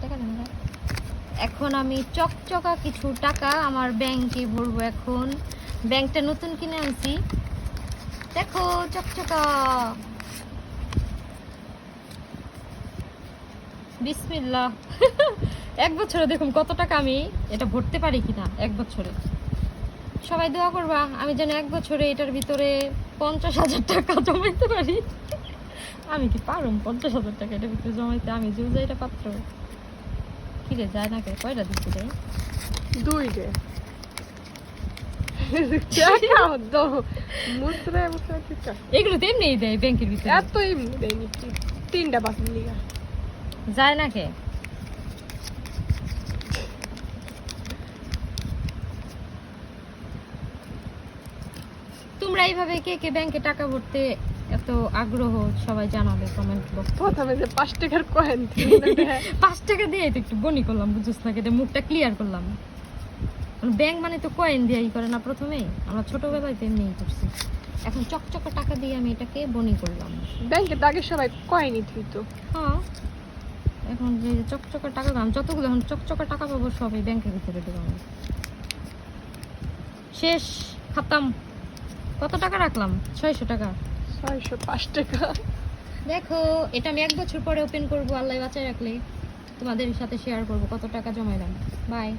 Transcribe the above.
টাকা দেন না। এখন আমি চকচকা কিছু টাকা আমার ব্যাংকে ভরবো। এখন ব্যাংকটা নতুন কিনে আনছি, দেখো চকচকা। বিসমিল্লাহ। এক বছরে দেখুন কত টাকা আমি এটা ভরতে পারি কিনা। এক বছরে সবাই দোয়া করবা আমি যেন এক বছরে এটার ভিতরে 50,000 টাকা জমাইতে পারি। আমি কি পারুম 50,000 টাকা এটার ভিতরে জমাইতে? আমি যে এটা পাত্র কি রে, যায় না কে? কয়টা দিচ্ছি রে? 2 রে এগুলো তো এমনি দেয় ব্যাংকের ভিতরে, এত এমনি দেয়নি, 3টা বাসন লিগা যায় না কে? তোমরা এইভাবে কে কে ব্যাংকে টাকা ভরতে এত আগ্রহ সবাই জানাবে কমেন্ট বক্স। প্রথমে যে 5 টাকার কয়েন 5 টাকা দিয়ে তো একটু বনি করলাম, বুঝছিস না? এটা মুখটা ক্লিয়ার করলাম। ব্যাংক মানে তো কয়েন দিয়েই করে না প্রথমে, আমরা ছোটবেলায় তো এমনিই করছি। এখন চকচকা টাকা দিয়ে আমি এটাকে বনি করলাম। ব্যাংকে তো আগে সবাই কয়েনই দিত। হ্যাঁ, এখন যে চকচকা টাকা দাম যতগুলো এখন চকচকা টাকা পাবো সবই ব্যাংকের ভিতরে দেবো আমি। শেষ, খতম। কত টাকা রাখলাম? 600 টাকা। 605 টাকা। দেখো এটা আমি 1 বছর পরে ওপেন করবো, আল্লাহ বাঁচায় রাখলে তোমাদের সাথে শেয়ার করবো কত টাকা জমাইলাম। বাই।